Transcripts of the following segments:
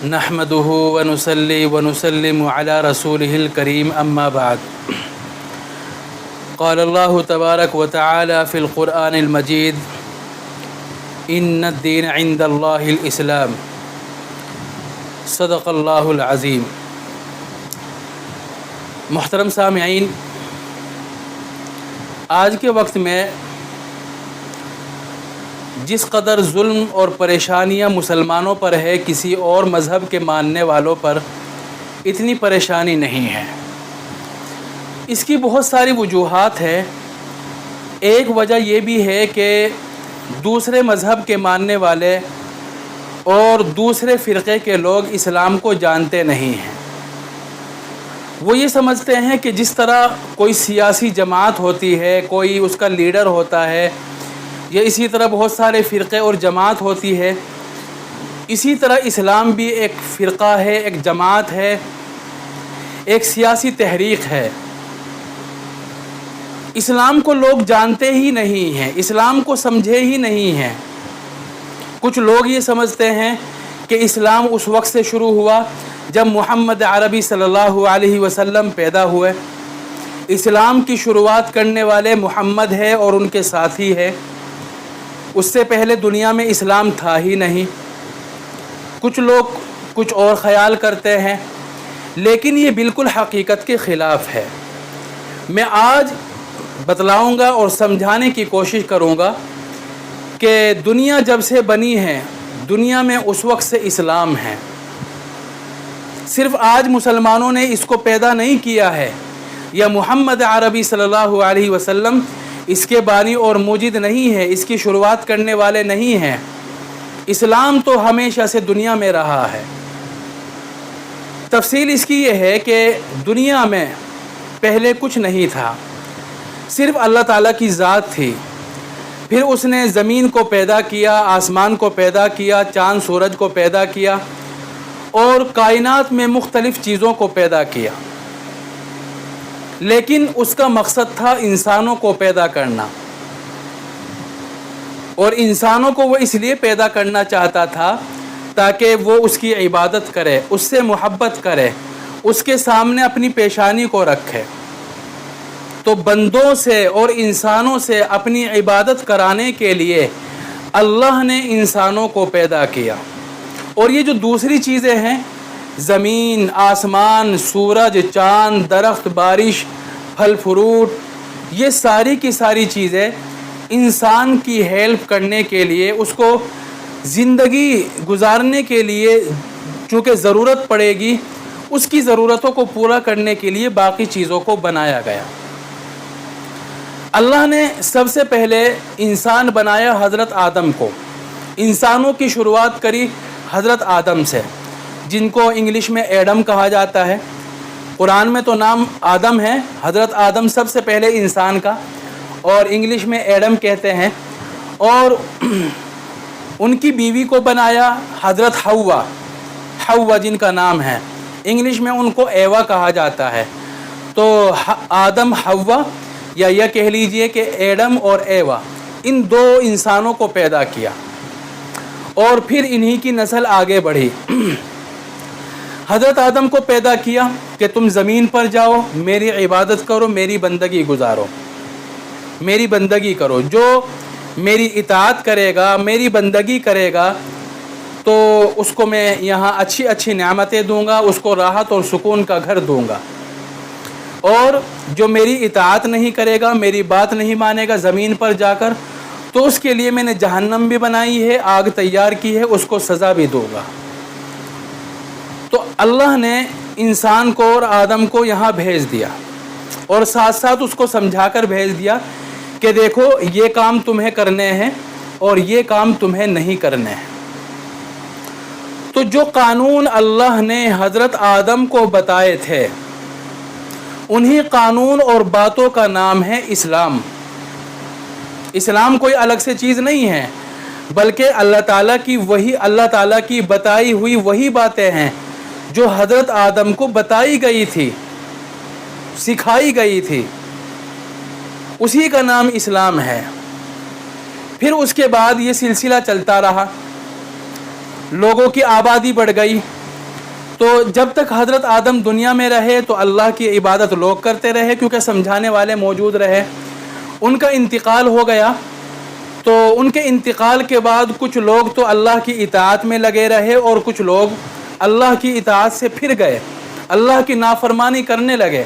نحمده ونصلي ونسلم على رسوله الكريم أما بعد قال الله تبارك وتعالى في القرآن المجيد إن الدين عند الله الإسلام صدق الله العظيم۔ محترم سامعین، آج کے وقت میں جس قدر ظلم اور پریشانیاں مسلمانوں پر ہے، کسی اور مذہب کے ماننے والوں پر اتنی پریشانی نہیں ہے۔ اس کی بہت ساری وجوہات ہیں۔ ایک وجہ یہ بھی ہے کہ دوسرے مذہب کے ماننے والے اور دوسرے فرقے کے لوگ اسلام کو جانتے نہیں ہیں۔ وہ یہ سمجھتے ہیں کہ جس طرح کوئی سیاسی جماعت ہوتی ہے، کوئی اس کا لیڈر ہوتا ہے، یا اسی طرح بہت سارے فرقے اور جماعت ہوتی ہے، اسی طرح اسلام بھی ایک فرقہ ہے، ایک جماعت ہے، ایک سیاسی تحریک ہے۔ اسلام کو لوگ جانتے ہی نہیں ہیں، اسلام کو سمجھے ہی نہیں ہیں۔ کچھ لوگ یہ سمجھتے ہیں کہ اسلام اس وقت سے شروع ہوا جب محمد عربی صلی اللہ علیہ وسلم پیدا ہوئے۔ اسلام کی شروعات کرنے والے محمد ہے اور ان کے ساتھی ہے۔ اس سے پہلے دنیا میں اسلام تھا ہی نہیں۔ کچھ لوگ کچھ اور خیال کرتے ہیں، لیکن یہ بالکل حقیقت کے خلاف ہے۔ میں آج بتلاؤں گا اور سمجھانے کی کوشش کروں گا کہ دنیا جب سے بنی ہے، دنیا میں اس وقت سے اسلام ہے۔ صرف آج مسلمانوں نے اس کو پیدا نہیں کیا ہے، یا محمد عربی صلی اللہ علیہ وسلم اس کے بانی اور موجد نہیں ہے، اس کی شروعات کرنے والے نہیں ہیں۔ اسلام تو ہمیشہ سے دنیا میں رہا ہے۔ تفصیل اس کی یہ ہے کہ دنیا میں پہلے کچھ نہیں تھا، صرف اللہ تعالیٰ کی ذات تھی۔ پھر اس نے زمین کو پیدا کیا، آسمان کو پیدا کیا، چاند سورج کو پیدا کیا، اور کائنات میں مختلف چیزوں کو پیدا کیا۔ لیکن اس کا مقصد تھا انسانوں کو پیدا کرنا، اور انسانوں کو وہ اس لیے پیدا کرنا چاہتا تھا تاکہ وہ اس کی عبادت کرے، اس سے محبت کرے، اس کے سامنے اپنی پیشانی کو رکھے۔ تو بندوں سے اور انسانوں سے اپنی عبادت کرانے کے لیے اللہ نے انسانوں کو پیدا کیا۔ اور یہ جو دوسری چیزیں ہیں، زمین، آسمان، سورج، چاند، درخت، بارش، پھل فروٹ، یہ ساری کی ساری چیزیں انسان کی ہیلپ کرنے کے لیے، اس کو زندگی گزارنے کے لیے چونکہ ضرورت پڑے گی، اس کی ضرورتوں کو پورا کرنے کے لیے باقی چیزوں کو بنایا گیا۔ اللہ نے سب سے پہلے انسان بنایا حضرت آدم کو۔ انسانوں کی شروعات کری حضرت آدم سے، جن کو انگلش میں ایڈم کہا جاتا ہے۔ قرآن میں تو نام آدم ہے، حضرت آدم سب سے پہلے انسان کا، اور انگلش میں ایڈم کہتے ہیں۔ اور ان کی بیوی کو بنایا حضرت حوا جن کا نام ہے، انگلش میں ان کو ایوا کہا جاتا ہے۔ تو آدم حوا، یا یہ کہہ لیجئے کہ ایڈم اور ایوا، ان دو انسانوں کو پیدا کیا، اور پھر انہی کی نسل آگے بڑھی۔ حضرت آدم کو پیدا کیا کہ تم زمین پر جاؤ، میری عبادت کرو، میری بندگی گزارو، میری بندگی کرو۔ جو میری اطاعت کرے گا، میری بندگی کرے گا، تو اس کو میں یہاں اچھی اچھی نعمتیں دوں گا، اس کو راحت اور سکون کا گھر دوں گا۔ اور جو میری اطاعت نہیں کرے گا، میری بات نہیں مانے گا زمین پر جا کر، تو اس کے لیے میں نے جہنم بھی بنائی ہے، آگ تیار کی ہے، اس کو سزا بھی دوں گا۔ تو اللہ نے انسان کو اور آدم کو یہاں بھیج دیا، اور ساتھ ساتھ اس کو سمجھا کر بھیج دیا کہ دیکھو یہ کام تمہیں کرنے ہیں اور یہ کام تمہیں نہیں کرنے ہیں۔ تو جو قانون اللہ نے حضرت آدم کو بتائے تھے، انہی قانون اور باتوں کا نام ہے اسلام۔ اسلام کوئی الگ سے چیز نہیں ہے، بلکہ اللہ تعالیٰ کی بتائی ہوئی وہی باتیں ہیں جو حضرت آدم کو بتائی گئی تھی، سکھائی گئی تھی، اسی کا نام اسلام ہے۔ پھر اس کے بعد یہ سلسلہ چلتا رہا، لوگوں کی آبادی بڑھ گئی، تو جب تک حضرت آدم دنیا میں رہے تو اللہ کی عبادت لوگ کرتے رہے کیونکہ سمجھانے والے موجود رہے. ان کا انتقال ہو گیا تو ان کے انتقال کے بعد کچھ لوگ تو اللہ کی اطاعت میں لگے رہے اور کچھ لوگ اللہ کی اطاعت سے پھر گئے, اللہ کی نافرمانی کرنے لگے.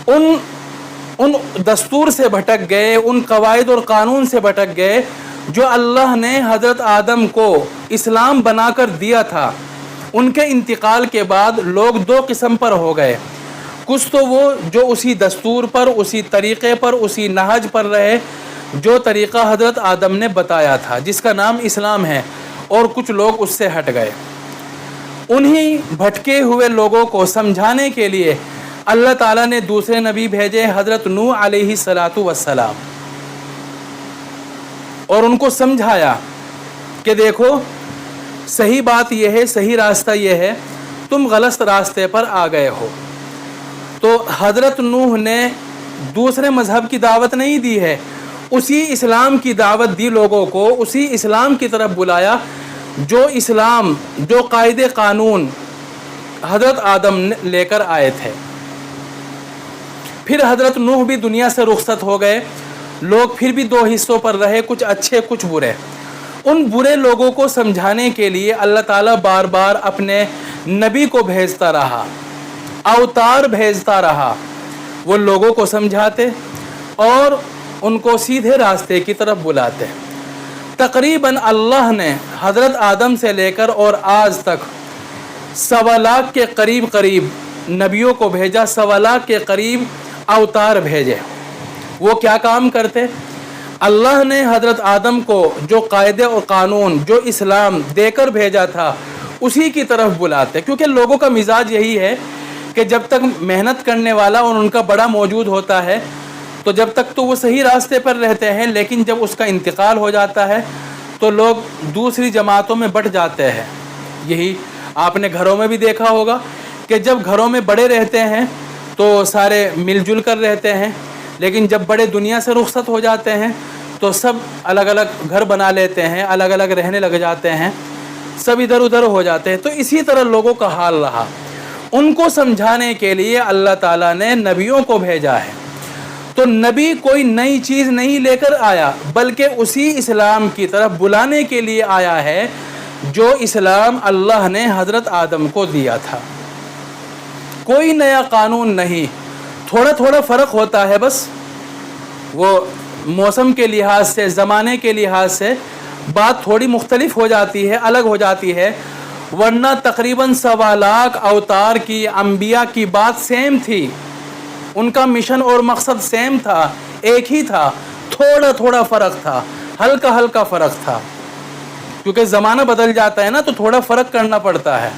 ان دستور سے بھٹک گئے, ان قواعد اور قانون سے بھٹک گئے جو اللہ نے حضرت آدم کو اسلام بنا کر دیا تھا. ان کے انتقال کے بعد لوگ دو قسم پر ہو گئے. کچھ تو وہ جو اسی دستور پر, اسی طریقے پر, اسی نہج پر رہے جو طریقہ حضرت آدم نے بتایا تھا جس کا نام اسلام ہے, اور کچھ لوگ اس سے ہٹ گئے. انہی بھٹکے ہوئے لوگوں کو سمجھانے کے لیے اللہ تعالیٰ نے دوسرے نبی بھیجے, حضرت نوح علیہ السلام, اور ان کو سمجھایا کہ دیکھو صحیح بات یہ ہے, صحیح راستہ یہ ہے, تم غلط راستے پر آ گئے ہو. تو حضرت نوح نے دوسرے مذہب کی دعوت نہیں دی ہے, اسی اسلام کی دعوت دی لوگوں کو, اسی اسلام کی طرف بلایا جو اسلام, جو قاعدے قانون حضرت آدم لے کر آئے تھے. پھر حضرت نوح بھی دنیا سے رخصت ہو گئے. لوگ پھر بھی دو حصوں پر رہے, کچھ اچھے کچھ برے. ان برے لوگوں کو سمجھانے کے لیے اللہ تعالیٰ بار بار اپنے نبی کو بھیجتا رہا, اوتار بھیجتا رہا. وہ لوگوں کو سمجھاتے اور ان کو سیدھے راستے کی طرف بلاتے. تقریباً اللہ نے حضرت آدم سے لے کر اور آج تک 1.25 لاکھ کے قریب نبیوں کو بھیجا, 1.25 لاکھ کے قریب اوتار بھیجے. وہ کیا کام کرتے؟ اللہ نے حضرت آدم کو جو قاعدے اور قانون, جو اسلام دے کر بھیجا تھا اسی کی طرف بلاتے. کیونکہ لوگوں کا مزاج یہی ہے کہ جب تک محنت کرنے والا اور ان کا بڑا موجود ہوتا ہے تو جب تک تو وہ صحیح راستے پر رہتے ہیں, لیکن جب اس کا انتقال ہو جاتا ہے تو لوگ دوسری جماعتوں میں بٹ جاتے ہیں. یہی آپ نے گھروں میں بھی دیکھا ہوگا کہ جب گھروں میں بڑے رہتے ہیں تو سارے مل جل کر رہتے ہیں, لیکن جب بڑے دنیا سے رخصت ہو جاتے ہیں تو سب الگ الگ گھر بنا لیتے ہیں, الگ الگ رہنے لگ جاتے ہیں, سب ادھر ادھر ہو جاتے ہیں. تو اسی طرح لوگوں کا حال رہا. ان کو سمجھانے کے لیے اللہ تعالیٰ نے نبیوں کو بھیجا ہے. تو نبی کوئی نئی چیز نہیں لے کر آیا بلکہ اسی اسلام کی طرف بلانے کے لیے آیا ہے جو اسلام اللہ نے حضرت آدم کو دیا تھا. کوئی نیا قانون نہیں, تھوڑا تھوڑا فرق ہوتا ہے بس. وہ موسم کے لحاظ سے, زمانے کے لحاظ سے بات تھوڑی مختلف ہو جاتی ہے, الگ ہو جاتی ہے, ورنہ تقریباً 1.25 لاکھ اوتار کی, انبیاء کی بات سیم تھی. ان کا مشن اور مقصد سیم تھا, ایک ہی تھا, تھوڑا تھوڑا فرق تھا, ہلکا ہلکا فرق تھا. کیونکہ زمانہ بدل جاتا ہے نا تو تھوڑا فرق کرنا پڑتا ہے.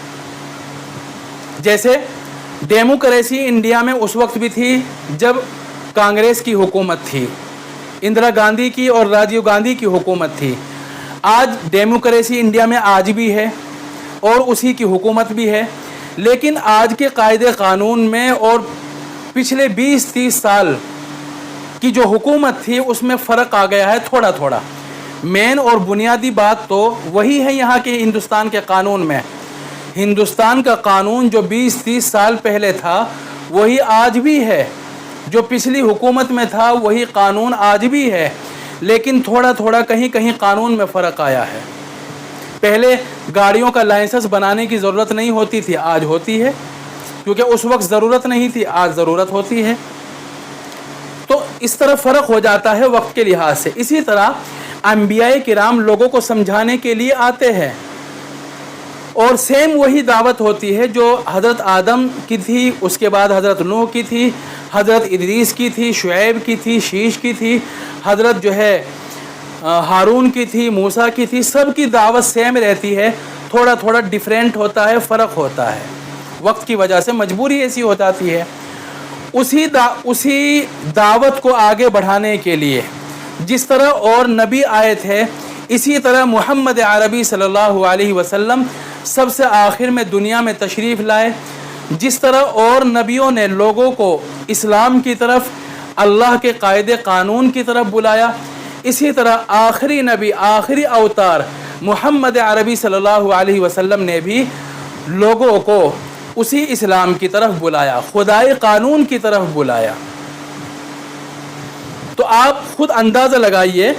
جیسے ڈیموکریسی انڈیا میں اس وقت بھی تھی جب کانگریس کی حکومت تھی, اندرا گاندھی کی اور راجیو گاندھی کی حکومت تھی. آج ڈیموکریسی انڈیا میں آج بھی ہے اور اسی کی حکومت بھی ہے, لیکن آج کے قاعدے قانون میں اور پچھلے 20-30 سال کی جو حکومت تھی اس میں فرق آ گیا ہے تھوڑا تھوڑا. مین اور بنیادی بات تو وہی ہے یہاں کے ہندوستان کے قانون میں. ہندوستان کا قانون جو 20-30 سال پہلے تھا وہی آج بھی ہے, جو پچھلی حکومت میں تھا وہی قانون آج بھی ہے, لیکن تھوڑا تھوڑا کہیں کہیں قانون میں فرق آیا ہے. پہلے گاڑیوں کا لائسنس بنانے کی ضرورت نہیں ہوتی تھی, آج ہوتی ہے, کیونکہ اس وقت ضرورت نہیں تھی, آج ضرورت ہوتی ہے. تو اس طرح فرق ہو جاتا ہے وقت کے لحاظ سے. اسی طرح انبیاء کرام لوگوں کو سمجھانے کے لیے آتے ہیں اور سیم وہی دعوت ہوتی ہے جو حضرت آدم کی تھی, اس کے بعد حضرت نوح کی تھی, حضرت ادریس کی تھی, شعیب کی تھی, شیش کی تھی, حضرت جو ہے ہارون کی تھی, موسیٰ کی تھی. سب کی دعوت سیم رہتی ہے, تھوڑا تھوڑا ڈیفرنٹ ہوتا ہے, فرق ہوتا ہے. وقت کی وجہ سے مجبوری ایسی ہو جاتی ہے. اسی دعوت کو آگے بڑھانے کے لیے جس طرح اور نبی آئے تھے اسی طرح محمد عربی صلی اللہ علیہ وسلم سب سے آخر میں دنیا میں تشریف لائے. جس طرح اور نبیوں نے لوگوں کو اسلام کی طرف, اللہ کے قاعدے قانون کی طرف بلایا, اسی طرح آخری نبی, آخری اوتار محمد عربی صلی اللہ علیہ وسلم نے بھی لوگوں کو اسی اسلام کی طرف بلایا، خدائے قانون کی طرف بلایا۔ تو آپ خود اندازہ لگائیے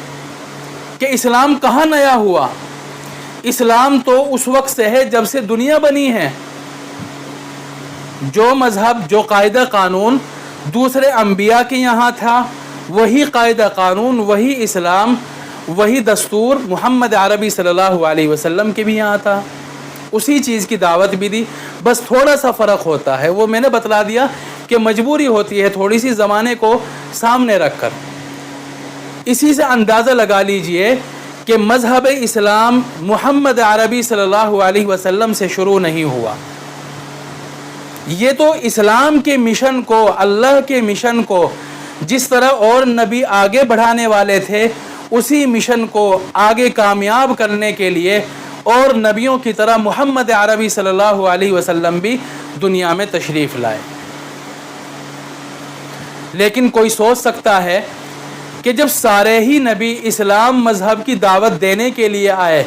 کہ اسلام کہاں نیا ہوا۔ اسلام تو اس وقت سے ہے جب سے دنیا بنی ہے۔ جو مذہب، جو قاعدہ قانون دوسرے انبیاء کے یہاں تھا، وہی قاعدہ قانون، وہی اسلام، وہی دستور محمد عربی صلی اللہ علیہ وسلم کے بھی یہاں تھا۔ اسی چیز کی دعوت بھی دی، بس تھوڑا سا فرق ہوتا ہے، وہ میں نے بتلا دیا کہ مجبوری ہوتی ہے تھوڑی سی زمانے کو سامنے رکھ کر۔ اسی سے اندازہ لگا لیجئے کہ مذہب اسلام محمد عربی صلی اللہ علیہ وسلم سے شروع نہیں ہوا۔ یہ تو اسلام کے مشن کو، اللہ کے مشن کو جس طرح اور نبی آگے بڑھانے والے تھے، اسی مشن کو آگے کامیاب کرنے کے لیے اور نبیوں کی طرح محمد عربی صلی اللہ علیہ وسلم بھی دنیا میں تشریف لائے۔ لیکن کوئی سوچ سکتا ہے کہ جب سارے ہی نبی اسلام مذہب کی دعوت دینے کے لیے آئے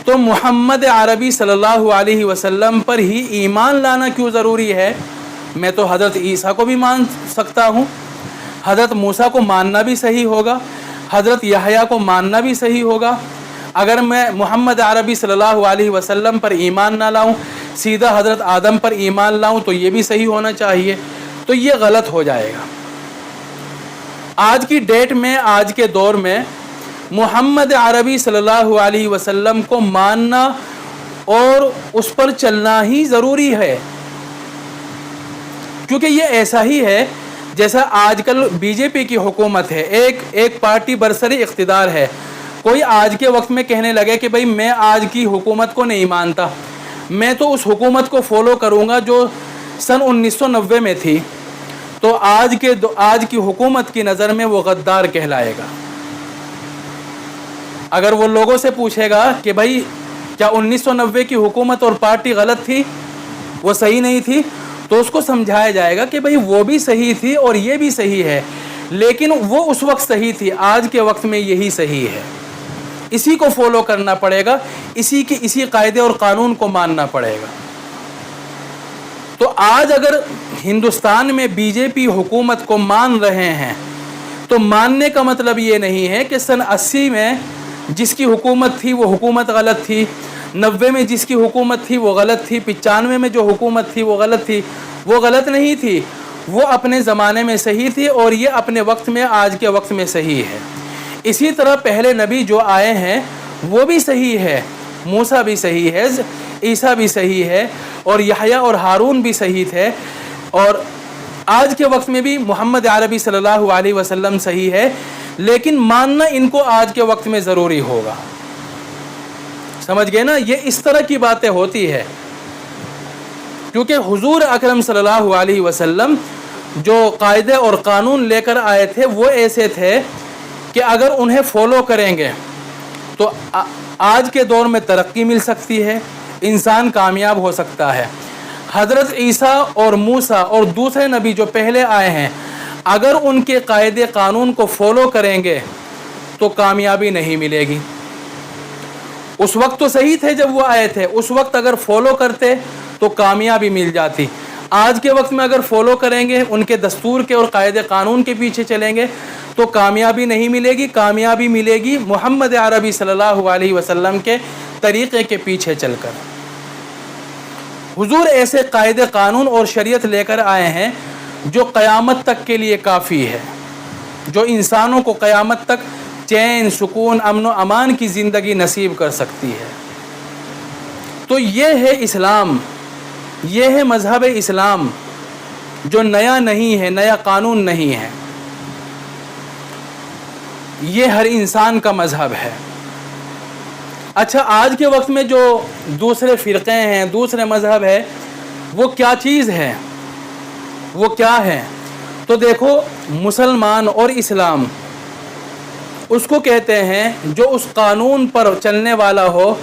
تو محمد عربی صلی اللہ علیہ وسلم پر ہی ایمان لانا کیوں ضروری ہے؟ میں تو حضرت عیسیٰ کو بھی مان سکتا ہوں، حضرت موسیٰ کو ماننا بھی صحیح ہوگا، حضرت یحییٰ کو ماننا بھی صحیح ہوگا۔ اگر میں محمد عربی صلی اللہ علیہ وسلم پر ایمان نہ لاؤں، سیدھا حضرت آدم پر ایمان لاؤں تو یہ بھی صحیح ہونا چاہیے، تو یہ غلط ہو جائے گا۔ آج کی ڈیٹ میں، آج کے دور میں محمد عربی صلی اللہ علیہ وسلم کو ماننا اور اس پر چلنا ہی ضروری ہے، کیونکہ یہ ایسا ہی ہے جیسا آج کل بی جے پی کی حکومت ہے، ایک پارٹی برسری اقتدار ہے۔ کوئی آج کے وقت میں کہنے لگے کہ بھئی میں آج کی حکومت کو نہیں مانتا، میں تو اس حکومت کو فالو کروں گا جو سن 1990 میں تھی، تو آج کی حکومت کی نظر میں وہ غدار کہلائے گا۔ اگر وہ لوگوں سے پوچھے گا کہ بھئی کیا 1990 کی حکومت اور پارٹی غلط تھی، وہ صحیح نہیں تھی، تو اس کو سمجھایا جائے گا کہ بھئی وہ بھی صحیح تھی اور یہ بھی صحیح ہے، لیکن وہ اس وقت صحیح تھی، آج کے وقت میں یہی صحیح ہے، اسی کو فالو کرنا پڑے گا، اسی قاعدے اور قانون کو ماننا پڑے گا۔ تو آج اگر ہندوستان میں بی جے پی حکومت کو مان رہے ہیں تو ماننے کا مطلب یہ نہیں ہے کہ سن 80 میں جس کی حکومت تھی وہ حکومت غلط تھی، 90 میں جس کی حکومت تھی وہ غلط تھی، 95 میں جو حکومت تھی وہ غلط تھی۔ وہ غلط نہیں تھی، وہ اپنے زمانے میں صحیح تھی اور یہ اپنے وقت میں، آج کے وقت میں صحیح ہے۔ اسی طرح پہلے نبی جو آئے ہیں وہ بھی صحیح ہے، موسیٰ بھی صحیح ہے، عیسیٰ بھی صحیح ہے، اور یحییٰ اور ہارون بھی صحیح تھے، اور آج کے وقت میں بھی محمد عربی صلی اللہ علیہ وسلم صحیح ہے، لیکن ماننا ان کو آج کے وقت میں ضروری ہوگا۔ سمجھ گئے نا؟ یہ اس طرح کی باتیں ہوتی ہے، کیونکہ حضور اکرم صلی اللہ علیہ وسلم جو قاعدے اور قانون لے کر آئے تھے وہ ایسے تھے کہ اگر انہیں فالو کریں گے تو آج کے دور میں ترقی مل سکتی ہے، انسان کامیاب ہو سکتا ہے۔ حضرت عیسیٰ اور موسیٰ اور دوسرے نبی جو پہلے آئے ہیں، اگر ان کے قاعدے قانون کو فالو کریں گے تو کامیابی نہیں ملے گی۔ اس وقت تو صحیح تھے جب وہ آئے تھے، اس وقت اگر فالو کرتے تو کامیابی مل جاتی۔ آج کے وقت میں اگر فالو کریں گے، ان کے دستور کے اور قاعدے قانون کے پیچھے چلیں گے تو کامیابی نہیں ملے گی۔ کامیابی ملے گی محمد عربی صلی اللہ علیہ وسلم کے طریقے کے پیچھے چل کر۔ حضور ایسے قاعدے قانون اور شریعت لے کر آئے ہیں جو قیامت تک کے لیے کافی ہے، جو انسانوں کو قیامت تک چین، سکون، امن و امان کی زندگی نصیب کر سکتی ہے۔ تو یہ ہے اسلام، یہ ہے مذہب اسلام، جو نیا نہیں ہے، نیا قانون نہیں ہے، یہ ہر انسان کا مذہب ہے۔ اچھا، آج کے وقت میں جو دوسرے فرقے ہیں، دوسرے مذہب ہے، وہ کیا چیز ہے، وہ کیا ہے؟ تو دیکھو، مسلمان اور اسلام اس کو کہتے ہیں جو اس قانون پر چلنے والا ہو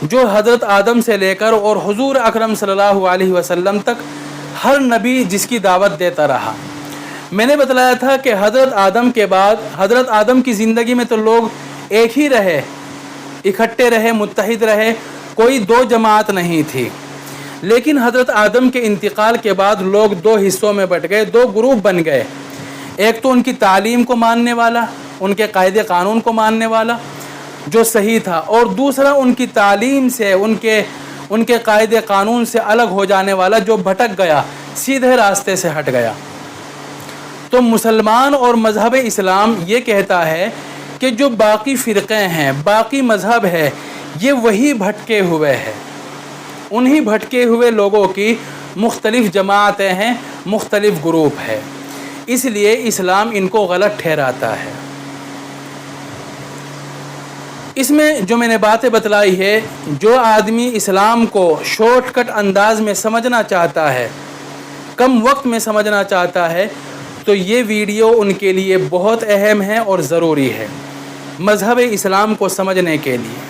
جو حضرت آدم سے لے کر اور حضور اکرم صلی اللہ علیہ وسلم تک ہر نبی جس کی دعوت دیتا رہا۔ میں نے بتلایا تھا کہ حضرت آدم کے بعد، حضرت آدم کی زندگی میں تو لوگ ایک ہی رہے، اکٹھے رہے، متحد رہے، کوئی دو جماعت نہیں تھی۔ لیکن حضرت آدم کے انتقال کے بعد لوگ دو حصوں میں بٹ گئے، دو گروپ بن گئے. ایک تو ان کی تعلیم کو ماننے والا، ان کے قاعدے قانون کو ماننے والا جو صحیح تھا، اور دوسرا ان کی تعلیم سے، ان کے قاعدے قانون سے الگ ہو جانے والا جو بھٹک گیا، سیدھے راستے سے ہٹ گیا. تو مسلمان اور مذہب اسلام یہ کہتا ہے کہ جو باقی فرقے ہیں، باقی مذہب ہے، یہ وہی بھٹکے ہوئے ہیں. انہی بھٹکے ہوئے لوگوں کی مختلف جماعتیں ہیں، مختلف گروپ ہے. اس لیے اسلام ان کو غلط ٹھہراتا ہے. اس میں جو میں نے باتیں بتلائی ہے، جو آدمی اسلام کو شارٹ کٹ انداز میں سمجھنا چاہتا ہے، کم وقت میں سمجھنا چاہتا ہے، تو یہ ویڈیو ان کے لیے بہت اہم ہے اور ضروری ہے مذہب اسلام کو سمجھنے کے لیے.